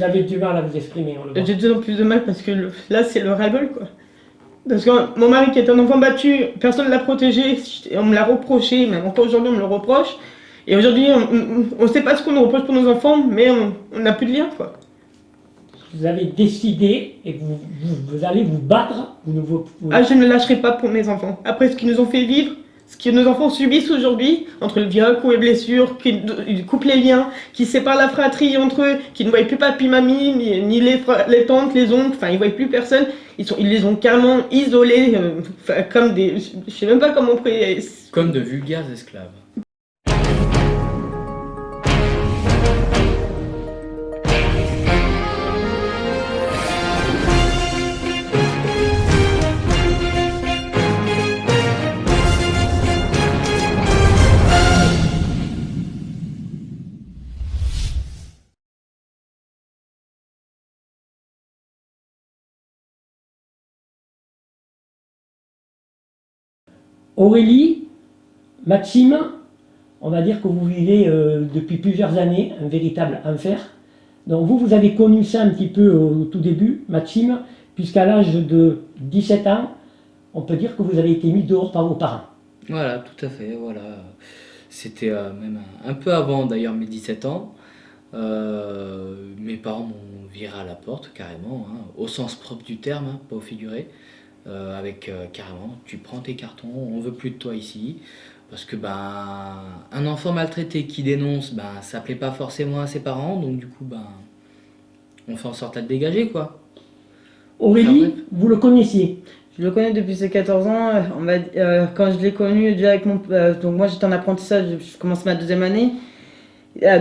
Vous avez du mal à vous exprimer, on le voit. J'ai de plus en plus de mal parce que là, c'est le ras-le-bol, quoi. Parce que mon mari qui est un enfant battu, personne ne l'a protégé, on me l'a reproché, même encore aujourd'hui on me le reproche. Et aujourd'hui, on ne sait pas ce qu'on nous reproche pour nos enfants, mais on n'a plus de lien, quoi. Vous avez décidé et que vous allez vous battre. Ah, je ne lâcherai pas pour mes enfants. Après ce qu'ils nous ont fait vivre, ce que nos enfants subissent aujourd'hui, entre le viol, coups et blessures, qui coupent les liens, qui séparent la fratrie entre eux, qui ne voient plus papy, mamie, ni les tantes, les oncles, enfin ils ne voient plus personne. Ils les ont carrément isolés, comme des... Je sais même pas comment on pourrait... Comme de vulgaires esclaves. Aurélie, Maxime, on va dire que vous vivez depuis plusieurs années un véritable enfer. Donc vous avez connu ça un petit peu au tout début, Maxime, puisqu'à l'âge de 17 ans, on peut dire que vous avez été mis dehors par vos parents. Voilà, tout à fait, voilà. C'était même un peu avant d'ailleurs mes 17 ans. Mes parents m'ont viré à la porte carrément, hein, au sens propre du terme, hein, pas au figuré. Avec carrément, tu prends tes cartons, on veut plus de toi ici. Parce que un enfant maltraité qui dénonce, ça plaît pas forcément à ses parents, donc du coup on fait en sorte à le dégager, quoi. Aurélie, vous le connaissiez? Je le connais depuis ses 14 ans. Quand je l'ai connu, déjà avec donc moi j'étais en apprentissage, je commençais ma deuxième année.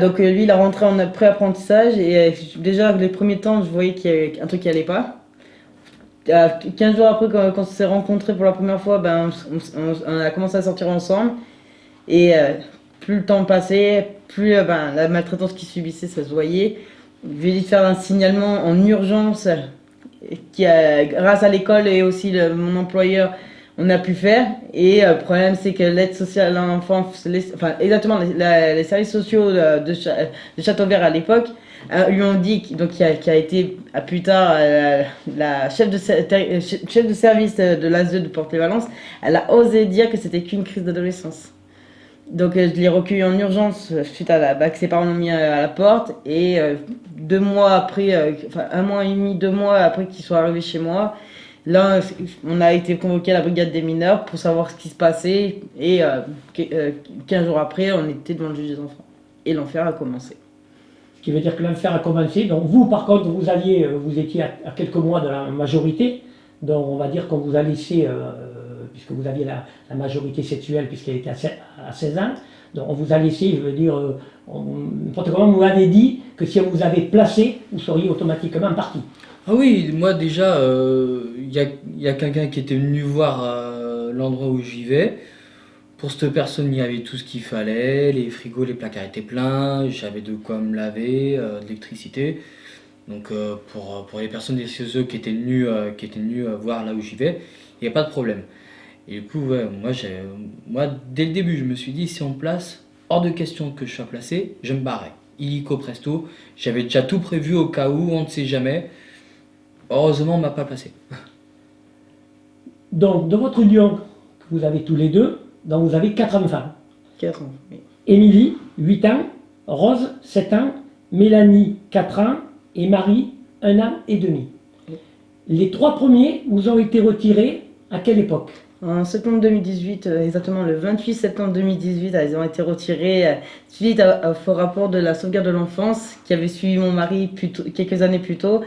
Donc lui il a rentré en pré-apprentissage et déjà les premiers temps je voyais qu'il y avait un truc qui allait pas. 15 jours après quand on s'est rencontrés pour la première fois, on a commencé à sortir ensemble. Et plus le temps passait, plus la maltraitance qu'il subissait, ça se voyait. Je lui ai dit de faire un signalement en urgence, grâce à l'école et aussi mon employeur, on a pu faire. Et le problème, c'est que l'aide sociale à l'enfance, exactement les services sociaux de Châteauvert à l'époque, lui ont dit, donc qui a été plus tard la chef de service de l'ASE de Porte-les-Valences, elle a osé dire que c'était qu'une crise d'adolescence. Donc je l'ai recueilli en urgence suite à que ses parents l'ont mis à la porte et 2 mois après, 1 mois et demi, 2 mois après qu'ils soient arrivés chez moi, là on a été convoqué à la brigade des mineurs pour savoir ce qui se passait et 15 jours après on était devant le juge des enfants et l'enfer a commencé. Ce qui veut dire que l'enfer a commencé. Donc vous, par contre, vous étiez à quelques mois de la majorité. Donc on va dire qu'on vous a laissé, puisque vous aviez la majorité sexuelle, puisqu'elle était à 16 ans. Donc on vous a laissé, je veux dire, n'importe comment, vous m'avez dit que si on vous avait placé, vous seriez automatiquement parti. Ah oui, moi déjà, y a quelqu'un qui était venu voir l'endroit où je vivais. Pour cette personne, il y avait tout ce qu'il fallait, les frigos, les placards étaient pleins, j'avais de quoi me laver, de l'électricité. Donc pour les personnes des CESE qui étaient venues voir là où j'y vais, il n'y a pas de problème. Et du coup, ouais, moi, dès le début, je me suis dit, si on me place, hors de question que je sois placé, je me barrais. Illico presto, j'avais déjà tout prévu au cas où, on ne sait jamais. Heureusement, on ne m'a pas placé. Donc, de votre union que vous avez tous les deux, donc vous avez 4 enfants. 4 ans, oui. Émilie, 8 ans, Rose, 7 ans, Mélanie, 4 ans, et Marie, 1 an et demi. Oui. Les 3 premiers vous ont été retirés à quelle époque? En septembre 2018, exactement le 28 septembre 2018, ils ont été retirés suite au faux rapport de la sauvegarde de l'enfance qui avait suivi mon mari quelques années plus tôt,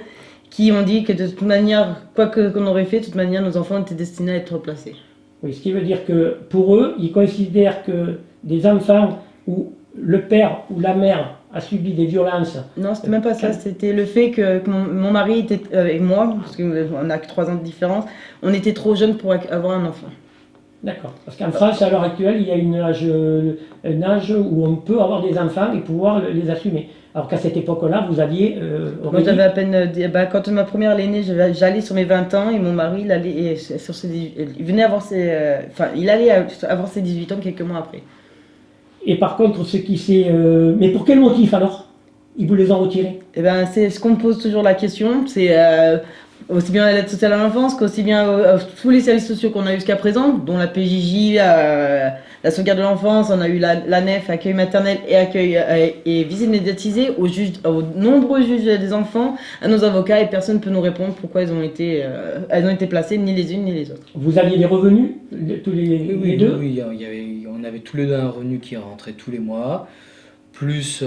qui ont dit que de toute manière, quoi qu'on aurait fait, de toute manière, nos enfants étaient destinés à être placés. Oui, ce qui veut dire que pour eux, ils considèrent que des enfants où le père ou la mère a subi des violences... Non, c'était même pas ça, c'était le fait que mon mari était avec moi, parce qu'on n'a que 3 ans de différence, on était trop jeunes pour avoir un enfant. D'accord, parce qu'en France, à l'heure actuelle, il y a un âge où on peut avoir des enfants et pouvoir les assumer. Alors qu'à cette époque-là, vous aviez... Moi, j'avais à peine... quand ma première est née, j'allais sur mes 20 ans et mon mari, il allait sur il venait avoir il allait avoir ses 18 ans quelques mois après. Et par contre, ce qui s'est... mais pour quel motif alors? ils vous les ont retirés? Eh ben, c'est ce qu'on me pose toujours la question. C'est aussi bien à l'aide sociale à l'enfance qu'aussi bien tous les services sociaux qu'on a eu jusqu'à présent, dont la PJJ, la sauvegarde de l'enfance, on a eu la NEF, accueil maternel et accueil et visite médiatisée, aux nombreux juges des enfants, à nos avocats, et personne ne peut nous répondre pourquoi elles ont été placées, ni les unes ni les autres. Vous aviez des revenus, tous les deux? Oui, on avait tous les deux un revenu qui rentrait tous les mois, plus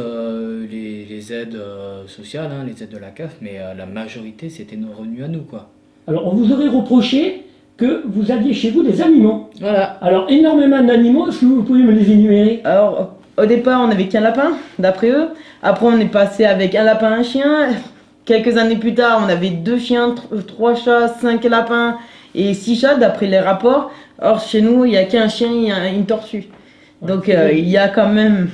les aides sociales, hein, les aides de la CAF, mais la majorité c'était nos revenus à nous, quoi. Alors, on vous aurait reproché que vous aviez chez vous des animaux. Voilà. Alors, énormément d'animaux, est-ce que vous pouvez me les énumérer? Alors, au départ, on n'avait qu'un lapin, d'après eux. Après, on est passé avec un lapin, un chien. Quelques années plus tard, on avait 2 chiens, 3 chats, 5 lapins et 6 chats, d'après les rapports. Or, chez nous, il n'y a qu'un chien et une tortue. Donc, il y a quand même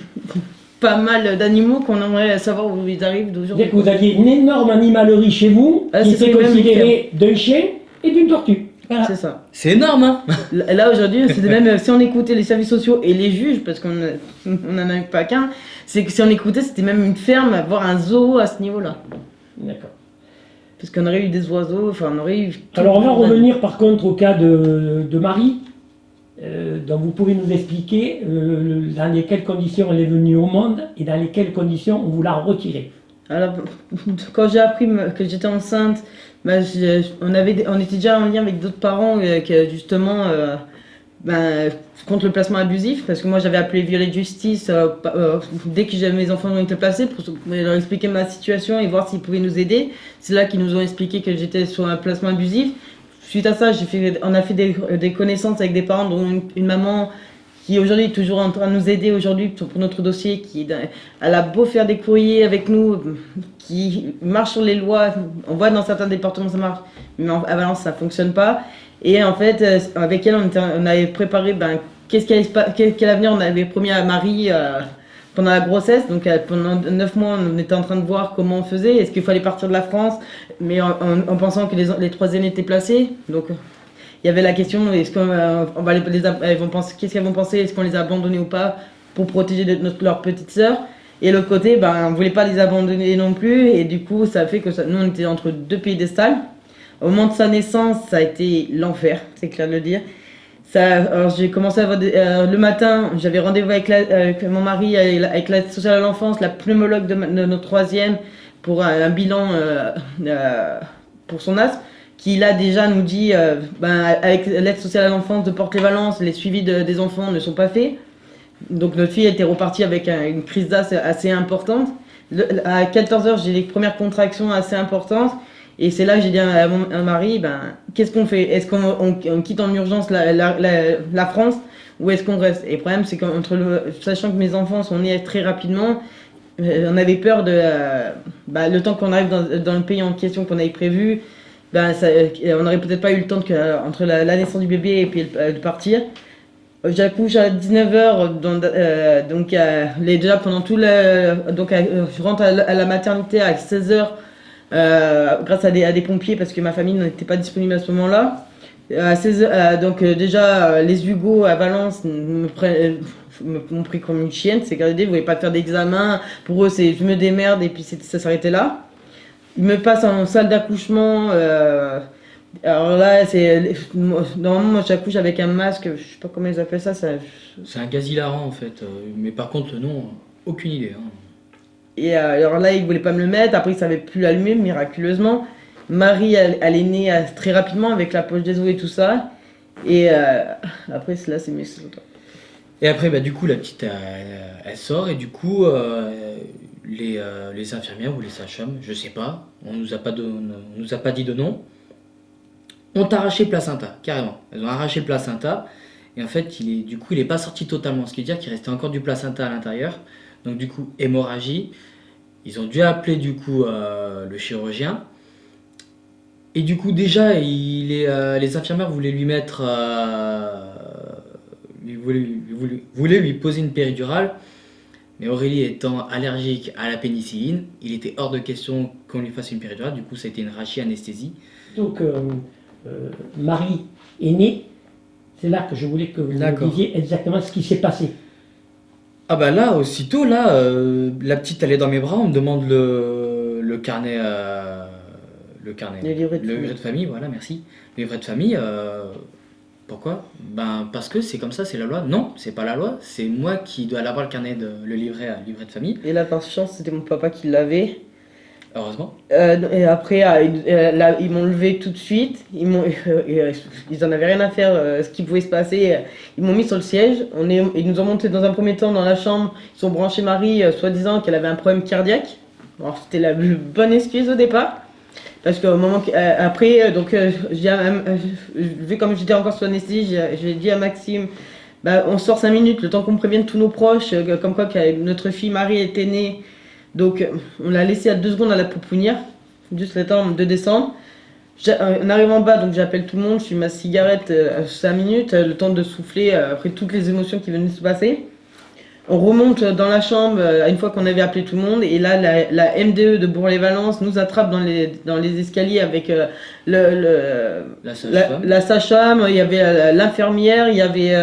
pas mal d'animaux qu'on aimerait savoir où ils arrivent d'aujourd'hui. C'est-à-dire que vous aviez une énorme animalerie chez vous, qui c'est était même considérée d'un chien et d'une tortue. Voilà. C'est ça. C'est énorme, hein. Là aujourd'hui, c'était même si on écoutait les services sociaux et les juges, parce qu'on n'en a pas qu'un, c'est que si on écoutait, c'était même une ferme, voire un zoo à ce niveau-là. D'accord. Parce qu'on aurait eu des oiseaux, enfin on aurait eu... Alors, on va revenir par contre au cas de Marie. Donc, vous pouvez nous expliquer dans lesquelles conditions elle est venue au monde et dans lesquelles conditions on vous l'a retirée. Alors, quand j'ai appris que j'étais enceinte, on était déjà en lien avec d'autres parents qui justement contre le placement abusif, parce que moi j'avais appelé Violet Justice dès que mes enfants ont été placés pour leur expliquer ma situation et voir s'ils pouvaient nous aider. C'est là qu'ils nous ont expliqué que j'étais sur un placement abusif. Suite à ça, on a fait des connaissances avec des parents, dont une maman qui aujourd'hui est toujours en train de nous aider aujourd'hui pour notre dossier, elle a beau faire des courriers avec nous, qui marche sur les lois. On voit dans certains départements ça marche, mais à Valence ça fonctionne pas. Et en fait, avec elle, on avait préparé quel avenir on avait promis à Marie pendant la grossesse. Donc pendant 9 mois, on était en train de voir comment on faisait. Est-ce qu'il fallait partir de la France, mais en pensant que les 3 aînés étaient placés. Donc il y avait la question, est-ce qu'on va qu'est-ce qu'elles vont penser, est-ce qu'on les a abandonnés ou pas pour protéger leur petite sœur. Et l'autre côté, on voulait pas les abandonner non plus. Et du coup, ça a fait que nous, on était entre 2 piédestals. Au moment de sa naissance, ça a été l'enfer, c'est clair de le dire. Alors j'ai commencé à avoir le matin, j'avais rendez-vous avec mon mari, avec l'aide sociale à l'enfance, la pneumologue de notre 3e, pour un bilan pour son asthme, qui là déjà nous dit, avec l'aide sociale à l'enfance de Porte-les-Valences, les suivis des enfants ne sont pas faits. Donc notre fille était repartie avec une crise d'asthme assez importante. À 14h, j'ai les premières contractions assez importantes. Et c'est là que j'ai dit à mon mari, qu'est-ce qu'on fait? Est-ce qu'on quitte en urgence la France ou est-ce qu'on reste? Et le problème, c'est sachant que mes enfants sont nés très rapidement, on avait peur le temps qu'on arrive dans le pays en question qu'on avait prévu, on n'aurait peut-être pas eu le temps entre la naissance du bébé et puis de partir. J'accouche à 19h, déjà pendant tout je rentre à la maternité à 16h. Grâce à des pompiers parce que ma famille n'était pas disponible à ce moment-là. À 16h, déjà les Hugo à Valence m'ont pris comme une chienne, c'est qu'à ils ne voulaient pas faire d'examen. Pour eux, c'est je me démerde et puis ça s'arrêtait là. Ils me passent en salle d'accouchement. Alors là, normalement, moi j'accouche avec un masque, je sais pas comment ils appellent ça. C'est un gaz hilarant en fait, mais par contre le nom, aucune idée. Hein. Et alors là, ils voulaient pas me le mettre. Après, ils savaient plus l'allumer miraculeusement. Marie, elle est née très rapidement avec la poche des os et tout ça. Et après, là, c'est mieux. Et après, du coup, la petite, elle sort et du coup, les infirmières ou les sages-femmes, je sais pas, on nous a pas dit de nom, ont arraché le placenta, carrément. Elles ont arraché le placenta et en fait, il est pas sorti totalement, ce qui veut dire qu'il restait encore du placenta à l'intérieur. Donc du coup, hémorragie. Ils ont dû appeler du coup le chirurgien. Et du coup déjà, les infirmières voulaient lui mettre, voulaient lui poser une péridurale. Mais Aurélie étant allergique à la pénicilline, il était hors de question qu'on lui fasse une péridurale. Du coup, ça a été une rachianesthésie. Donc Marie est née. C'est là que je voulais que vous me disiez exactement ce qui s'est passé. Ah bah là, aussitôt, là, la petite elle est dans mes bras, on me demande le carnet, le carnet, Le livret de le famille. livret de famille, voilà, merci. Le livret de famille, pourquoi? Ben parce que c'est comme ça, c'est la loi. Non, c'est pas la loi, c'est moi qui dois avoir le carnet, le livret de famille, Et là, par chance, c'était mon papa qui l'avait. heureusement. Et après, là, ils m'ont levé tout de suite. Ils en avaient rien à faire, ce qui pouvait se passer. Ils m'ont mis sur le siège. Ils nous ont monté dans un premier temps dans la chambre. Ils ont branché Marie, soi-disant qu'elle avait un problème cardiaque. Alors, c'était la bonne excuse au départ. Parce qu'au moment après, donc, vu comme j'étais encore sous anesthésie, j'ai dit à Maxime, bah, on sort 5 minutes, le temps qu'on prévienne tous nos proches, comme quoi que notre fille Marie était née. Donc, on l'a laissé à 2 secondes à la pouponnière, juste le temps de descendre. On arrive en bas, donc j'appelle tout le monde, je fume ma cigarette 5 minutes, le temps de souffler après toutes les émotions qui venaient de se passer. On remonte dans la chambre une fois qu'on avait appelé tout le monde, et là, la MDE de Bourg-les-Valences nous attrape dans les escaliers avec La sage-femme. la sage-femme, il y avait l'infirmière, il y avait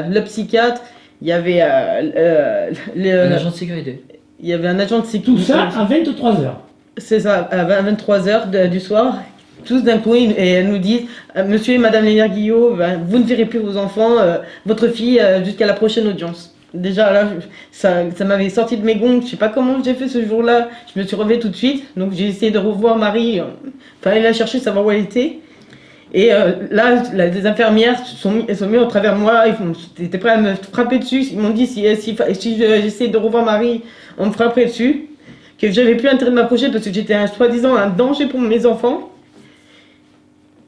le psychiatre, il y avait Un agent de sécurité. il y avait un agent de Tout sécurité. ça à 23 heures. C'est ça, à 23h du soir. Tous d'un coup, et elles nous disent Monsieur et Madame Lénard-Guillot, ben, vous ne verrez plus vos enfants, votre fille, jusqu'à la prochaine audience. Déjà là, ça m'avait sorti de mes gonds. Je sais pas comment j'ai fait ce jour-là. Je me suis relevée tout de suite. Donc j'ai essayé de revoir Marie. Fallait la chercher, savoir où elle était. Et là, les infirmières sont mis au travers de moi. Ils étaient prêts à me frapper dessus. Ils m'ont dit si j'essayais de revoir Marie, on me frapperait dessus. Que j'avais plus intérêt de m'approcher parce que j'étais soi-disant un danger pour mes enfants.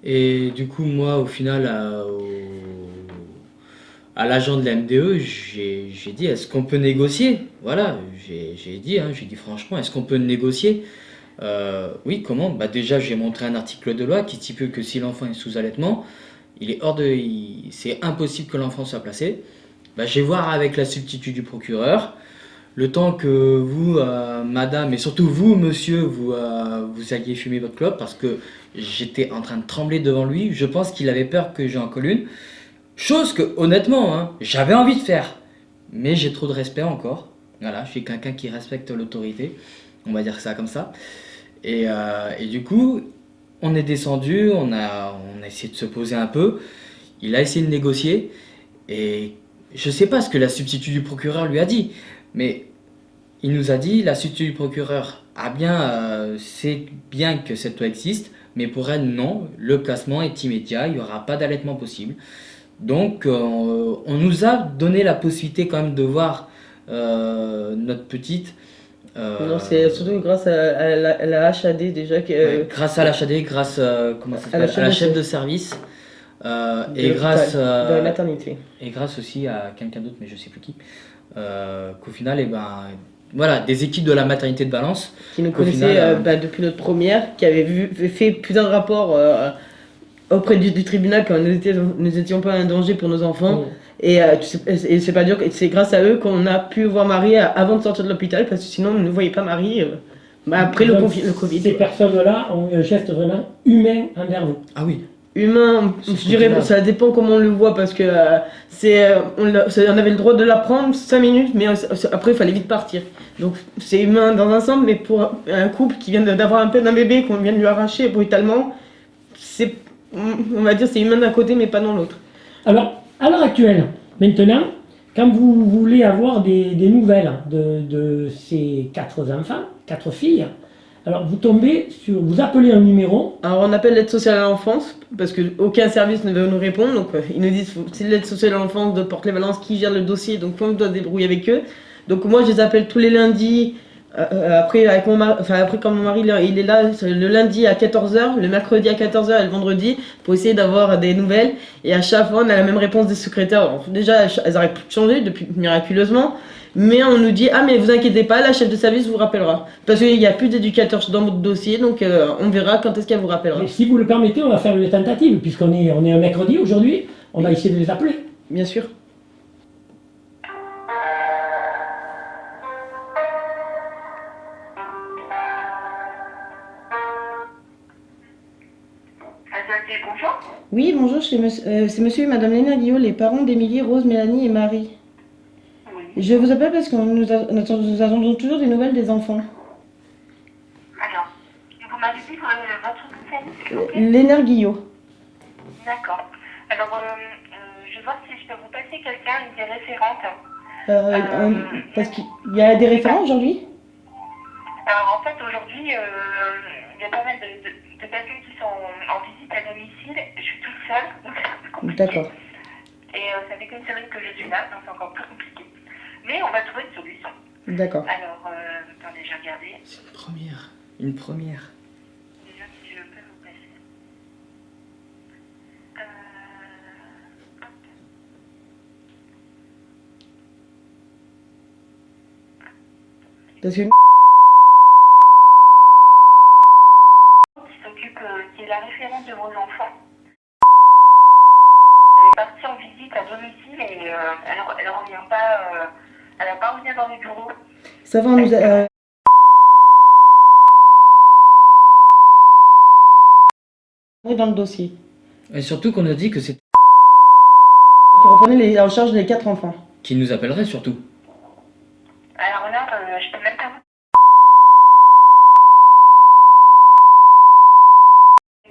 Et du coup, moi, au final, à l'agent de la MDE, j'ai dit, est-ce qu'on peut négocier? Voilà, j'ai dit franchement, est-ce qu'on peut négocier? Oui, comment? Bah déjà, j'ai montré un article de loi qui stipule que si l'enfant est sous allaitement, c'est impossible que l'enfant soit placé. Bah, je vais voir avec la substitut du procureur. Le temps que vous, madame, et surtout vous, monsieur, vous alliez fumer votre clope, parce que j'étais en train de trembler devant lui. Je pense qu'il avait peur que j'en colle une. Chose que, honnêtement, hein, j'avais envie de faire. Mais j'ai trop de respect encore. Voilà, je suis quelqu'un qui respecte l'autorité. On va dire ça comme ça. Et du coup, on est descendu, on a essayé de se poser un peu. Il a essayé de négocier. Et je sais pas ce que la substitut du procureur lui a dit. Mais il nous a dit, la substitut du procureur c'est bien que cette loi existe, mais pour elle, non, le placement est immédiat, il n'y aura pas d'allaitement possible. Donc, on nous a donné la possibilité quand même de voir notre petite. Non, c'est surtout grâce à la HAD déjà. Ouais, grâce à l'HAD, grâce comment ça s'appelle, à la chef de service, et grâce de la maternité. et grâce aussi à quelqu'un d'autre, mais je sais plus qui. Qu'au final, voilà, des équipes de la maternité de Valence. Qui nous Qu'au connaissait final, depuis notre première, qui avait fait plusieurs rapports auprès du tribunal quand nous étions pas un danger pour nos enfants. Et c'est pas dur, c'est grâce à eux qu'on a pu voir Marie avant de sortir de l'hôpital, parce que sinon on ne voyait pas Marie après le Covid. Ces personnes-là ont un geste vraiment humain envers vous. Ah oui. Humain, C'est je dirais, scandaleux. ça dépend comment on le voit, parce que on avait le droit de la prendre 5 minutes, mais après il fallait vite partir. Donc c'est humain dans un sens, mais pour un couple qui vient d'avoir un peu d'un bébé qu'on vient de lui arracher brutalement, on va dire c'est humain d'un côté, mais pas dans l'autre. Alors, à l'heure actuelle, maintenant, quand vous voulez avoir des nouvelles de ces 4 enfants, 4 filles, alors vous appelez un numéro. Alors on appelle l'aide sociale à l'enfance, parce qu'aucun service ne veut nous répondre, donc ils nous disent c'est l'aide sociale à l'enfance de Porte-les-Valences qui gère le dossier, donc on doit se débrouiller avec eux. Donc moi je les appelle tous les lundis, après quand mon mari il est là, le lundi à 14h, le mercredi à 14h et le vendredi, pour essayer d'avoir des nouvelles, et à chaque fois on a la même réponse des secrétaires. Alors, déjà elles arrêtent plus de changer, depuis miraculeusement. Mais on nous dit ah mais vous inquiétez pas, la chef de service vous rappellera parce qu'il n'y a plus d'éducateurs dans votre dossier, donc on verra quand est-ce qu'elle vous rappellera. Et si vous le permettez, on va faire une tentative, puisqu'on est un mercredi aujourd'hui, on va essayer de les appeler. Bien sûr. Bonjour. Oui bonjour, c'est monsieur et madame Léna Guillot, les parents d'Émilie, Rose, Mélanie et Marie. Oui. Je vous appelle parce que nous attendons toujours des nouvelles des enfants. Alors, vous m'avez dit votre nom de famille, s'il vous plaît? Léna Guillot. D'accord. Alors, je vais voir si je peux vous passer quelqu'un, une des référentes. Parce qu'il y a des référents aujourd'hui. Alors, en fait, aujourd'hui, il y a pas mal de personnes qui sont en visite à domicile. Je suis toute seule, donc c'est un peu compliqué. D'accord. Et ça fait qu'une semaine que je suis là, donc c'est encore plus compliqué. Mais on va trouver une solution. D'accord. Alors, attendez, j'ai regardé. C'est une première. Une première. Déjà, si je peux vous passer. Hop. Parce que Qui s'occupe, qui est la référente de vos enfants. Elle est partie en visite à domicile et elle revient pas, elle n'a pas revenu dans les bureaux. ça va, on nous a, dans le dossier. Et surtout qu'on a dit que c'est Qui reprenait en charge les 4 enfants. qui nous appellerait surtout. Alors là, je peux même pas vous.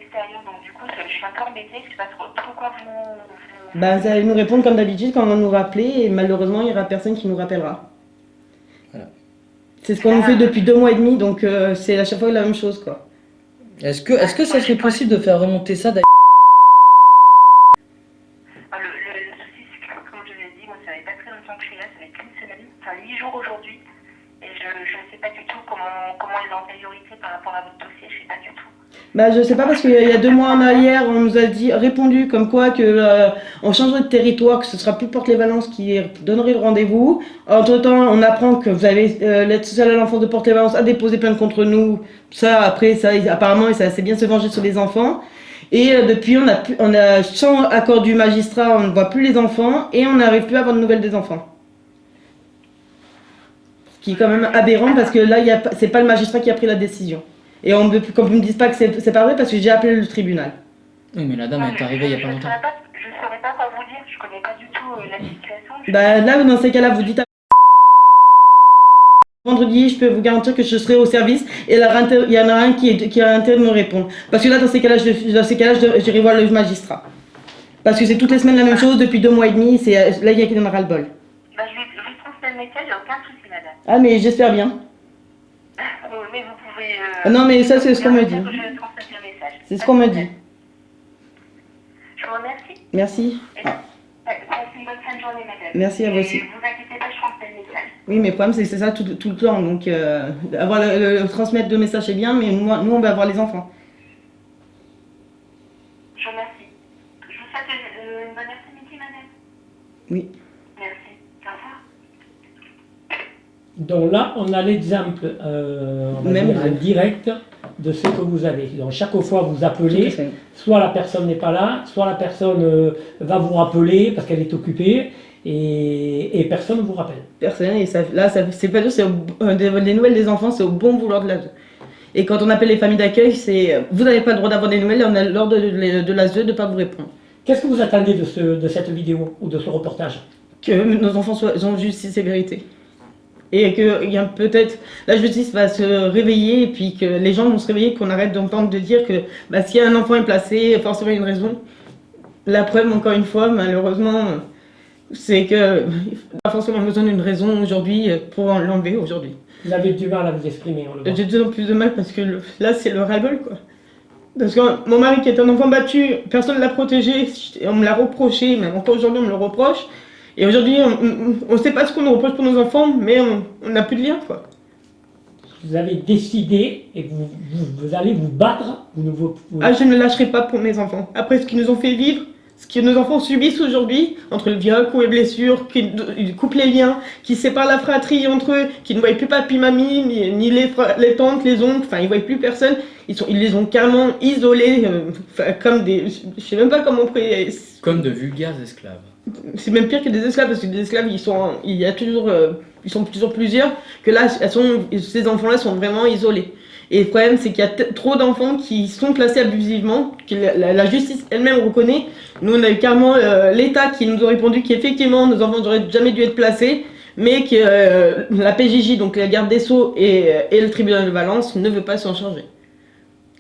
Extérieur, donc du coup, je suis un peu embêtée, je sais pas trop quoi vous... Bah, vous allez nous répondre comme d'habitude quand on va nous rappeler et malheureusement il n'y aura personne qui nous rappellera. Voilà. C'est ce qu'on nous fait depuis 2 mois et demi, donc c'est à chaque fois la même chose quoi. Est-ce que ça serait possible de faire remonter ça d'ailleurs? Le souci, c'est que, comme je l'ai dit, moi, ça fait pas très longtemps que je suis là, ça fait qu'une semaine, enfin 8 jours aujourd'hui. Et je ne sais pas du tout comment les antériorités par rapport à votre dossier, je sais pas du tout. Bah, je sais pas parce qu'il y a 2 mois en arrière, on nous a répondu comme quoi que on changerait de territoire, que ce sera plus Porte-les-Valences qui donnerait le rendez-vous. Entre temps, on apprend que vous avez l'aide sociale à l'enfance de Porte-les-Valences a déposé plainte contre nous. Ça, après, ça, apparemment, ça c'est bien se venger sur les enfants. Et depuis, on a sans accord du magistrat, on ne voit plus les enfants et on n'arrive plus à avoir de nouvelles des enfants. Ce qui est quand même aberrant parce que là, c'est pas le magistrat qui a pris la décision. Et on veut, comme vous me dites pas que c'est pas vrai parce que j'ai appelé le tribunal. Oui, mais la dame elle est arrivée il y a pas longtemps. Je ne saurais pas quoi vous dire, je connais pas du tout la situation. Bah là, dans ces cas-là, vous dites à... Vendredi, je peux vous garantir que je serai au service et il y en a un qui a intérêt de me répondre. Parce que là, dans ces cas-là, j'irai voir le magistrat. Parce que c'est toutes les semaines la même chose depuis 2 mois et demi. Là, il y a qui en aura le bol. Bah, je vais transmettre le message, il n'y a aucun souci, madame. Ah, mais j'espère bien. Mais vous pouvez... Non, mais ça, c'est ce qu'on me dit. Je vais transmettre le message. C'est ce qu'on me dit. Je vous remercie. Merci. Passez une bonne fin de journée, madame. Merci à vous aussi. Et vous inquiétez pas, je transmets le message. Oui, mais le problème, c'est ça tout le temps. Donc, avoir transmettre de messages, c'est bien, mais nous, on va avoir les enfants. Je vous remercie. Je vous souhaite une bonne après-midi, madame. Oui. Merci. Au revoir. Donc là, on a l'exemple on va Même dire, en direct de ce que vous avez. Donc chaque fois vous appelez, Tout à fait. soit la personne n'est pas là, soit la personne va vous rappeler parce qu'elle est occupée et personne ne vous rappelle. Personne, et ça, là, c'est pas dur, c'est des nouvelles des enfants, c'est au bon vouloir de l'ASE. Et quand on appelle les familles d'accueil, c'est vous n'avez pas le droit d'avoir des nouvelles, on a l'ordre de l'ASE de ne pas vous répondre. Qu'est-ce que vous attendez de cette vidéo ou de ce reportage? Que nos enfants ont justice et vérité. Et que peut-être la justice va se réveiller et puis que les gens vont se réveiller, qu'on arrête d'entendre de dire que bah, si un enfant est placé, forcément il y a une raison. La preuve, encore une fois, malheureusement, c'est que pas forcément besoin d'une raison aujourd'hui pour l'enlever aujourd'hui. Vous avez du mal à vous exprimer, on le voit. J'ai de plus en plus de mal parce que là c'est le ras-le-bol quoi. Parce que mon mari qui est un enfant battu, personne ne l'a protégé, on me l'a reproché, même encore aujourd'hui on me le reproche. Et aujourd'hui on ne sait pas ce qu'on nous reproche pour nos enfants, mais on n'a plus de lien quoi. Vous avez décidé et vous allez vous battre. Ah, je ne lâcherai pas pour mes enfants. Après ce qu'ils nous ont fait vivre, ce que nos enfants subissent aujourd'hui, entre le viol, coups et blessures, qui coupent les liens, qui séparent la fratrie entre eux, qui ne voient plus papy, mamie, ni les tantes, les oncles, enfin ils ne voient plus personne. Ils les ont carrément isolés, comme des... Je sais même pas comment on pourrait... Comme de vulgaires esclaves. C'est même pire que des esclaves, parce que des esclaves, ils sont toujours plusieurs, que là, ces enfants-là sont vraiment isolés. Et le problème, c'est qu'il y a trop d'enfants qui sont placés abusivement, que la justice elle-même reconnaît. Nous, on a eu carrément l'État qui nous a répondu qu'effectivement, nos enfants n'auraient jamais dû être placés. mais que la PJJ, donc la garde des Sceaux et le tribunal de Valence ne veut pas s'en charger.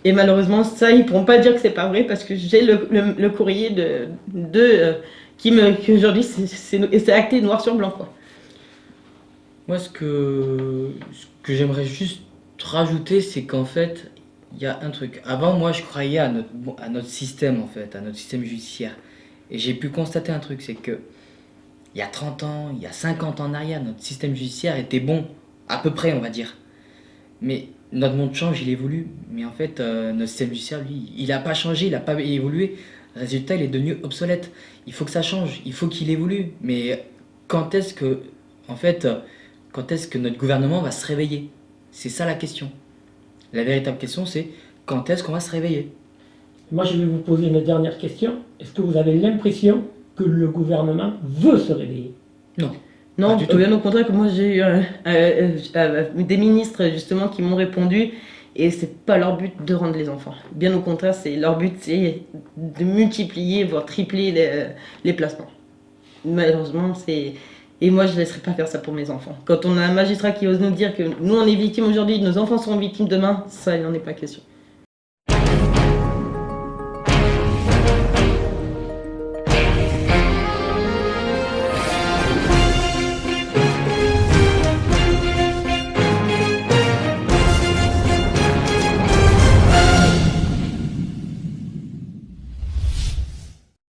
Et malheureusement, ça, ils ne pourront pas dire que c'est pas vrai parce que j'ai le courrier qui aujourd'hui, c'est acté noir sur blanc, quoi. Moi, ce que j'aimerais juste rajouter, c'est qu'en fait, il y a un truc. Avant, moi, je croyais à notre système, en fait, à notre système judiciaire. Et j'ai pu constater un truc, c'est que il y a 30 ans, il y a 50 ans en arrière, notre système judiciaire était bon, à peu près, on va dire. Mais notre monde change, il évolue. Mais en fait, notre système judiciaire, lui, il n'a pas changé, il n'a pas évolué. Résultat, il est devenu obsolète. Il faut que ça change, il faut qu'il évolue. Mais quand est-ce que, en fait, quand est-ce que notre gouvernement va se réveiller? C'est ça la question. La véritable question, c'est quand est-ce qu'on va se réveiller? Moi, je vais vous poser une dernière question. Est-ce que vous avez l'impression que le gouvernement veut se réveiller? Non. Non, Pas du tout. bien au contraire, que moi j'ai eu des ministres justement qui m'ont répondu et c'est pas leur but de rendre les enfants. Bien au contraire, leur but c'est de multiplier, voire tripler les placements. Malheureusement, c'est... Et moi je ne laisserai pas faire ça pour mes enfants. Quand on a un magistrat qui ose nous dire que nous on est victimes aujourd'hui, nos enfants seront victimes demain, ça il n'en est pas question.